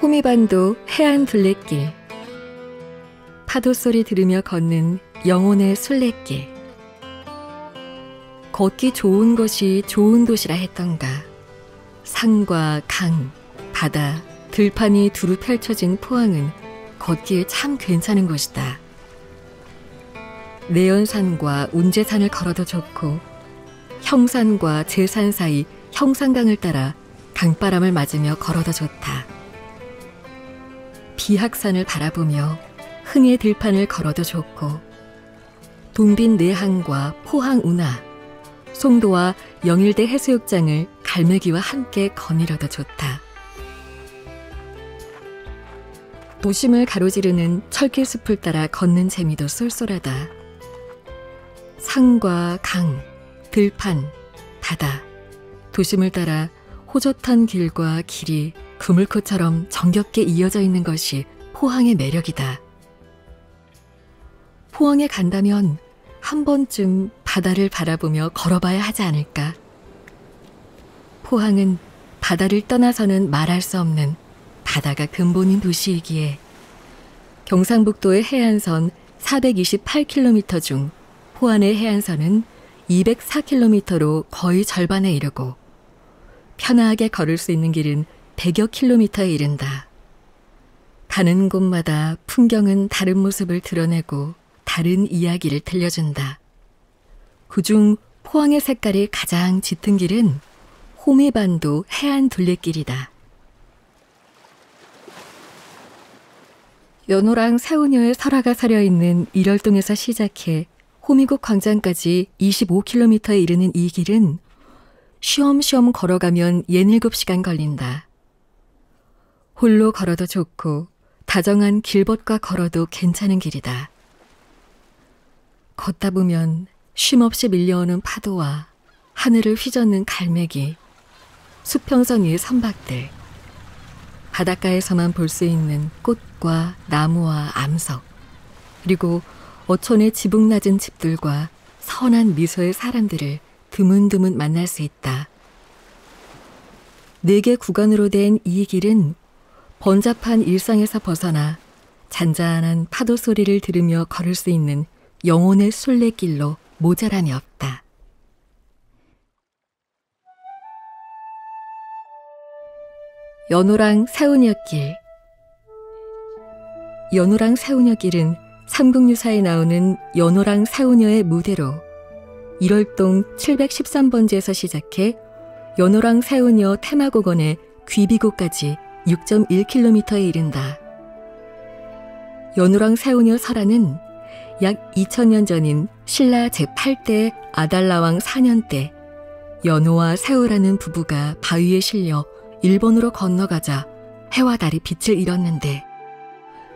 호미반도 해안 둘레길. 파도 소리 들으며 걷는 영혼의 순례길. 걷기 좋은 것이 좋은 도시라 했던가. 산과 강, 바다, 들판이 두루 펼쳐진 포항은 걷기에 참 괜찮은 곳이다. 내연산과 운제산을 걸어도 좋고, 형산과 제산 사이 형산강을 따라 강바람을 맞으며 걸어도 좋다. 비학산을 바라보며 흥의 들판을 걸어도 좋고, 동빈 내항과 포항 운하, 송도와 영일대 해수욕장을 갈매기와 함께 거닐어도 좋다. 도심을 가로지르는 철길숲을 따라 걷는 재미도 쏠쏠하다. 산과 강, 들판, 바다, 도심을 따라 호젓한 길과 길이 그물코처럼 정겹게 이어져 있는 것이 포항의 매력이다. 포항에 간다면 한 번쯤 바다를 바라보며 걸어봐야 하지 않을까? 포항은 바다를 떠나서는 말할 수 없는 바다가 근본인 도시이기에 경상북도의 해안선 428km 중 포항의 해안선은 204km로 거의 절반에 이르고, 편하게 걸을 수 있는 길은 100여 킬로미터에 이른다. 가는 곳마다 풍경은 다른 모습을 드러내고 다른 이야기를 들려준다. 그중 포항의 색깔이 가장 짙은 길은 호미반도 해안 둘레길이다. 연호랑 새우녀의 설화가 서려있는 일월동에서 시작해 호미곶 광장까지 25km에 이르는 이 길은 쉬엄쉬엄 걸어가면 67시간 걸린다. 홀로 걸어도 좋고 다정한 길벗과 걸어도 괜찮은 길이다. 걷다 보면 쉼없이 밀려오는 파도와 하늘을 휘젓는 갈매기, 수평선 위의 선박들, 바닷가에서만 볼 수 있는 꽃과 나무와 암석, 그리고 어촌의 지붕 낮은 집들과 선한 미소의 사람들을 드문드문 만날 수 있다. 4개 구간으로 된 이 길은 번잡한 일상에서 벗어나 잔잔한 파도 소리를 들으며 걸을 수 있는 영혼의 순례길로 모자람이 없다. 연호랑 새우녀길. 연호랑 새우녀길은 삼국유사에 나오는 연호랑 새우녀의 무대로 1월동 713번지에서 시작해 연호랑 새우녀 테마공원의 귀비고까지 6.1km에 이른다. 연호랑 새우녀 설화는 약 2000년 전인 신라 제8대 아달라왕 4년 때 연호와 새우라는 부부가 바위에 실려 일본으로 건너가자 해와 달이 빛을 잃었는데,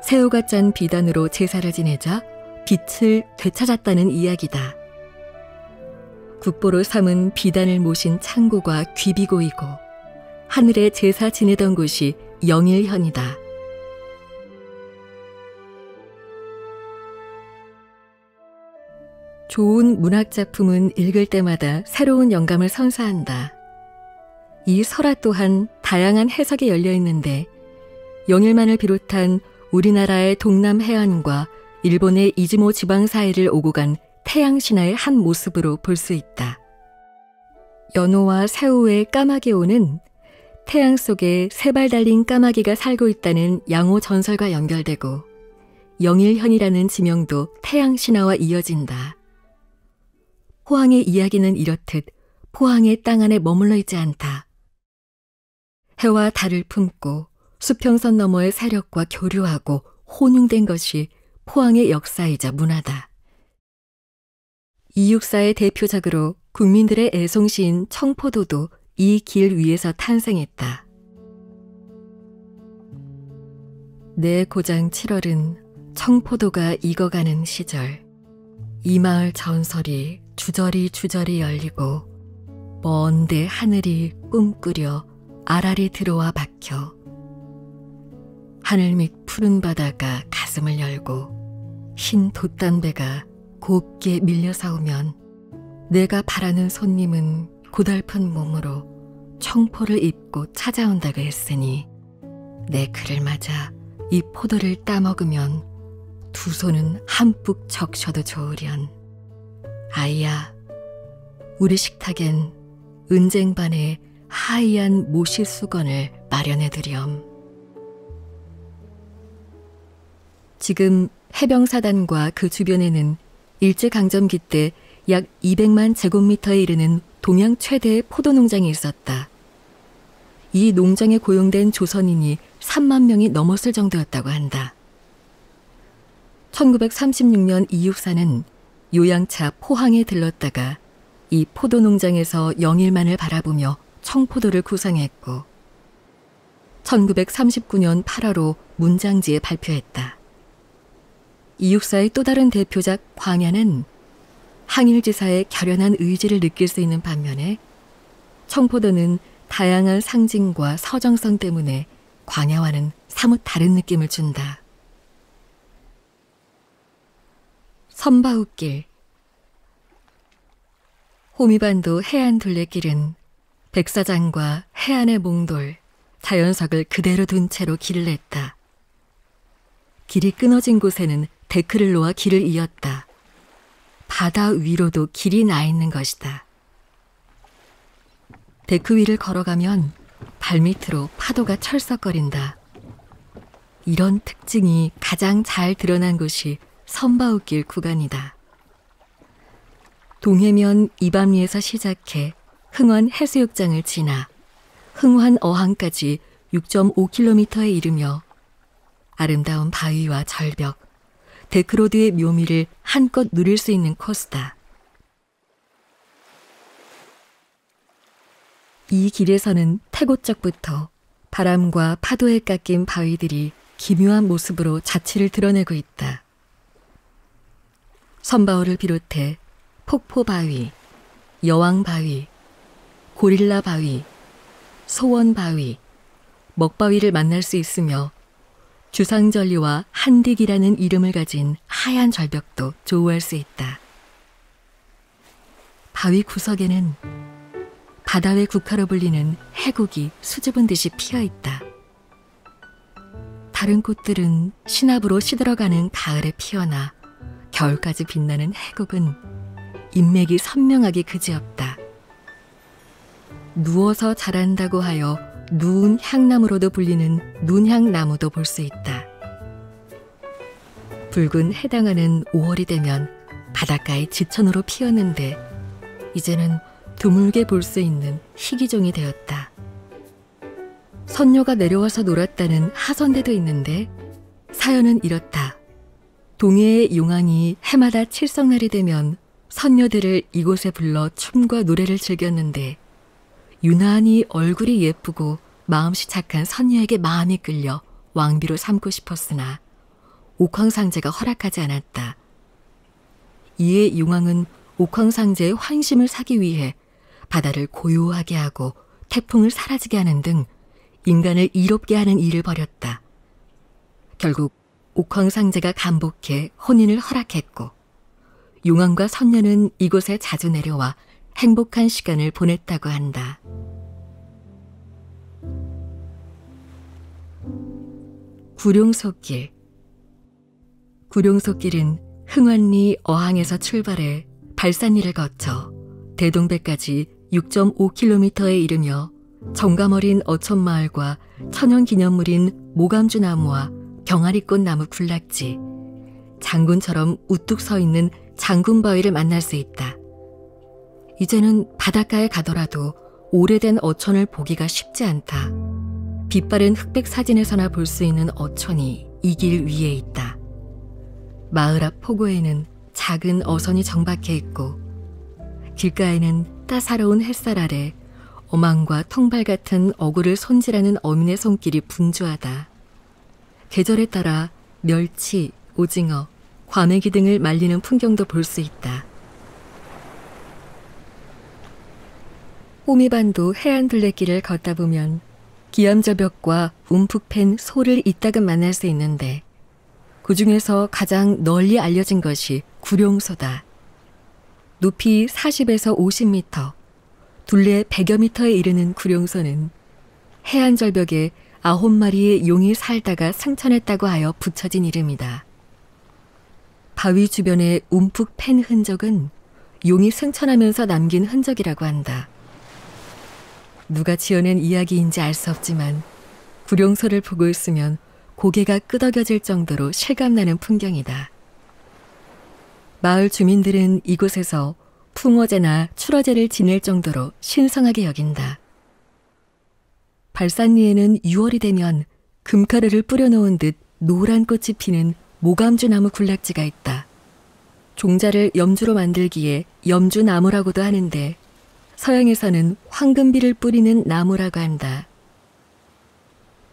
새우가 짠 비단으로 제사를 지내자 빛을 되찾았다는 이야기다. 국보로 삼은 비단을 모신 창고가 귀비고이고 하늘에 제사 지내던 곳이 영일현이다. 좋은 문학작품은 읽을 때마다 새로운 영감을 선사한다. 이 설화 또한 다양한 해석이 열려 있는데, 영일만을 비롯한 우리나라의 동남 해안과 일본의 이즈모 지방 사이를 오고 간 태양신화의 한 모습으로 볼 수 있다. 연호와 새우의 까마귀호는 태양 속에 3발 달린 까마귀가 살고 있다는 양호 전설과 연결되고, 영일현이라는 지명도 태양신화와 이어진다. 포항의 이야기는 이렇듯 포항의 땅 안에 머물러 있지 않다. 해와 달을 품고 수평선 너머의 세력과 교류하고 혼용된 것이 포항의 역사이자 문화다. 이육사의 대표작으로 국민들의 애송시인 청포도도 이 길 위에서 탄생했다. 내 고장 7월은 청포도가 익어가는 시절, 이 마을 전설이 주저리 열리고 먼데 하늘이 꿈꾸려 아라리 들어와 박혀 하늘 밑 푸른 바다가 가슴을 열고 흰 돛담배가 곱게 밀려서 오면 내가 바라는 손님은 고달픈 몸으로 청포를 입고 찾아온다고 했으니 내 그를 맞아 이 포도를 따먹으면 두 손은 한뿍 적셔도 좋으련. 아이야, 우리 식탁엔 은쟁반에 하얀 모시 수건을 마련해두렴. 지금 해병사단과 그 주변에는 일제강점기 때 약 200만 제곱미터에 이르는 동양 최대의 포도 농장이 있었다. 이 농장에 고용된 조선인이 3만 명이 넘었을 정도였다고 한다. 1936년 이육사는 요양차 포항에 들렀다가 이 포도 농장에서 영일만을 바라보며 청포도를 구상했고 1939년 8월호 문장지에 발표했다. 이육사의 또 다른 대표작 광야는 항일지사의 결연한 의지를 느낄 수 있는 반면에 청포도는 다양한 상징과 서정성 때문에 광야와는 사뭇 다른 느낌을 준다. 선바웃길. 호미반도 해안 둘레길은 백사장과 해안의 몽돌, 자연석을 그대로 둔 채로 길을 냈다. 길이 끊어진 곳에는 데크를 놓아 길을 이었다. 바다 위로도 길이 나 있는 것이다. 데크 위를 걸어가면 발밑으로 파도가 철썩거린다. 이런 특징이 가장 잘 드러난 곳이 선바웃길 구간이다. 동해면 이밤리에서 시작해 흥원 해수욕장을 지나 흥환 어항까지 6.5km에 이르며 아름다운 바위와 절벽, 데크로드의 묘미를 한껏 누릴 수 있는 코스다. 이 길에서는 태고쪽부터 바람과 파도에 깎인 바위들이 기묘한 모습으로 자취를 드러내고 있다. 선바울을 비롯해 폭포바위, 여왕바위, 고릴라바위, 소원바위, 먹바위를 만날 수 있으며 주상절리와 한딕이라는 이름을 가진 하얀 절벽도 조우할 수 있다. 바위 구석에는 바다의 국화로 불리는 해국이 수줍은 듯이 피어있다. 다른 꽃들은 신압으로 시들어가는 가을에 피어나 겨울까지 빛나는 해국은 인맥이 선명하기 그지없다. 누워서 자란다고 하여 누운 향나무로도 불리는 눈향나무도 볼 수 있다. 붉은 해당하는 5월이 되면 바닷가에 지천으로 피었는데 이제는 드물게 볼 수 있는 희귀종이 되었다. 선녀가 내려와서 놀았다는 하선대도 있는데 사연은 이렇다. 동해의 용왕이 해마다 칠성날이 되면 선녀들을 이곳에 불러 춤과 노래를 즐겼는데 유난히 얼굴이 예쁘고 마음씨 착한 선녀에게 마음이 끌려 왕비로 삼고 싶었으나 옥황상제가 허락하지 않았다. 이에 용왕은 옥황상제의 환심을 사기 위해 바다를 고요하게 하고 태풍을 사라지게 하는 등 인간을 이롭게 하는 일을 벌였다. 결국 옥황상제가 감복해 혼인을 허락했고 용왕과 선녀는 이곳에 자주 내려와 행복한 시간을 보냈다고 한다. 구룡소길. 구룡소길은 흥원리 어항에서 출발해 발산리를 거쳐 대동배까지 6.5km에 이르며 정감 어린 어촌마을과 천연기념물인 모감주나무와 경아리꽃 나무 군락지, 장군처럼 우뚝 서 있는 장군바위를 만날 수 있다. 이제는 바닷가에 가더라도 오래된 어촌을 보기가 쉽지 않다. 빛바랜 흑백 사진에서나 볼 수 있는 어촌이 이 길 위에 있다. 마을 앞 포고에는 작은 어선이 정박해 있고 길가에는 따사로운 햇살 아래 어망과 통발 같은 어구를 손질하는 어민의 손길이 분주하다. 계절에 따라 멸치, 오징어, 과메기 등을 말리는 풍경도 볼 수 있다. 호미반도 해안 둘레길을 걷다 보면 기암절벽과 움푹 팬 소를 이따금 만날 수 있는데 그 중에서 가장 널리 알려진 것이 구룡소다. 높이 40에서 50m, 둘레 100여 미터에 이르는 구룡소는 해안절벽에 9마리의 용이 살다가 승천했다고 하여 붙여진 이름이다. 바위 주변에 움푹 팬 흔적은 용이 승천하면서 남긴 흔적이라고 한다. 누가 지어낸 이야기인지 알 수 없지만 구룡소를 보고 있으면 고개가 끄덕여질 정도로 실감나는 풍경이다. 마을 주민들은 이곳에서 풍어제나 출어제를 지낼 정도로 신성하게 여긴다. 발산리에는 6월이 되면 금가루를 뿌려놓은 듯 노란 꽃이 피는 모감주나무 군락지가 있다. 종자를 염주로 만들기에 염주나무라고도 하는데 서양에서는 황금비를 뿌리는 나무라고 한다.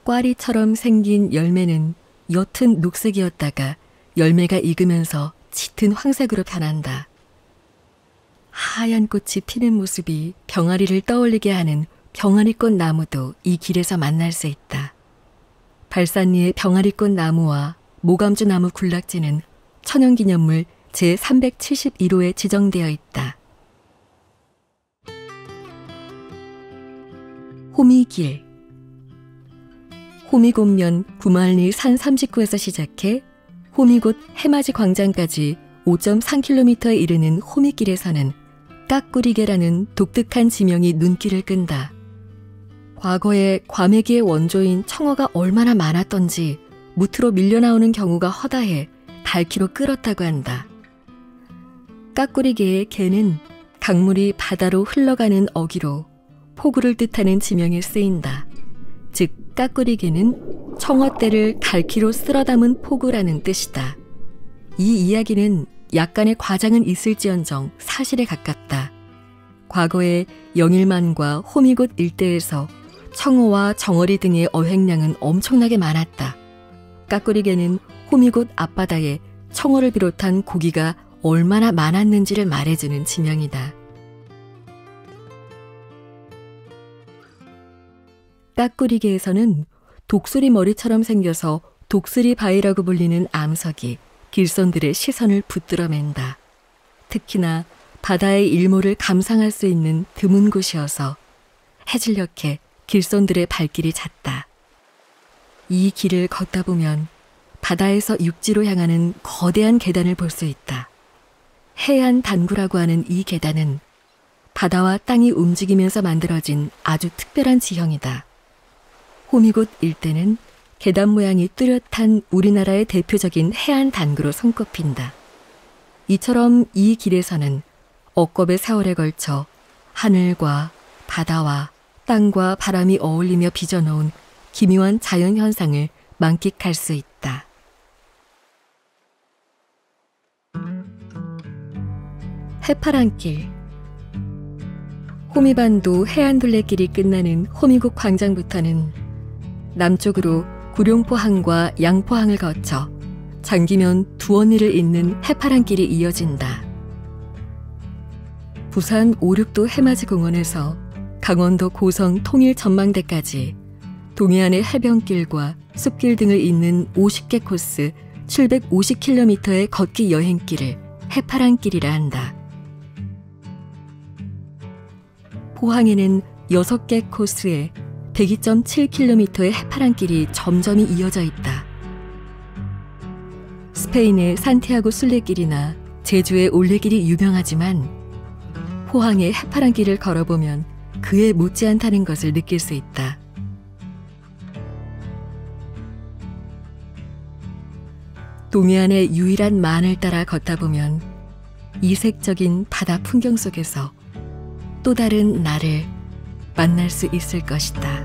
꽈리처럼 생긴 열매는 옅은 녹색이었다가 열매가 익으면서 짙은 황색으로 변한다. 하얀 꽃이 피는 모습이 병아리를 떠올리게 하는 병아리꽃 나무도 이 길에서 만날 수 있다. 발산리의 병아리꽃 나무와 모감주 나무 군락지는 천연기념물 제371호에 지정되어 있다. 호미길. 호미곶면 구만리 산 39에서 시작해 호미곶 해맞이 광장까지 5.3km에 이르는 호미길에서는 까꾸리개라는 독특한 지명이 눈길을 끈다. 과거에 과메기의 원조인 청어가 얼마나 많았던지 무트로 밀려나오는 경우가 허다해 닳기로 끌었다고 한다. 까꾸리개의 개는 강물이 바다로 흘러가는 어기로 포구를 뜻하는 지명에 쓰인다. 즉 까꾸리개는 청어떼를 갈퀴로 쓸어 담은 포구라는 뜻이다. 이 이야기는 약간의 과장은 있을지언정 사실에 가깝다. 과거에 영일만과 호미곶 일대에서 청어와 정어리 등의 어획량은 엄청나게 많았다. 까꾸리개는 호미곶 앞바다에 청어를 비롯한 고기가 얼마나 많았는지를 말해주는 지명이다. 까꾸리개에서는 독수리 머리처럼 생겨서 독수리 바위라고 불리는 암석이 길손들의 시선을 붙들어맨다. 특히나 바다의 일모를 감상할 수 있는 드문 곳이어서 해질녘에 길손들의 발길이 잦다. 이 길을 걷다 보면 바다에서 육지로 향하는 거대한 계단을 볼 수 있다. 해안 단구라고 하는 이 계단은 바다와 땅이 움직이면서 만들어진 아주 특별한 지형이다. 호미곶 일대는 계단 모양이 뚜렷한 우리나라의 대표적인 해안 단구로 손꼽힌다. 이처럼 이 길에서는 억겁의 세월에 걸쳐 하늘과 바다와 땅과 바람이 어울리며 빚어놓은 기묘한 자연현상을 만끽할 수 있다. 해파랑길. 호미반도 해안둘레길이 끝나는 호미곶 광장부터는 남쪽으로 구룡포항과 양포항을 거쳐 장기면 두원리를 잇는 해파랑길이 이어진다. 부산 5-6도 해맞이공원에서 강원도 고성 통일 전망대까지 동해안의 해변길과 숲길 등을 잇는 50개 코스 750km의 걷기 여행길을 해파랑길이라 한다. 포항에는 6개 코스에 102.7km의 해파랑길이 점점이 이어져 있다. 스페인의 산티아고 순례길이나 제주의 올레길이 유명하지만 포항의 해파랑길을 걸어보면 그에 못지않다는 것을 느낄 수 있다. 동해안의 유일한 만을 따라 걷다 보면 이색적인 바다 풍경 속에서 또 다른 나를 만날 수 있을 것이다.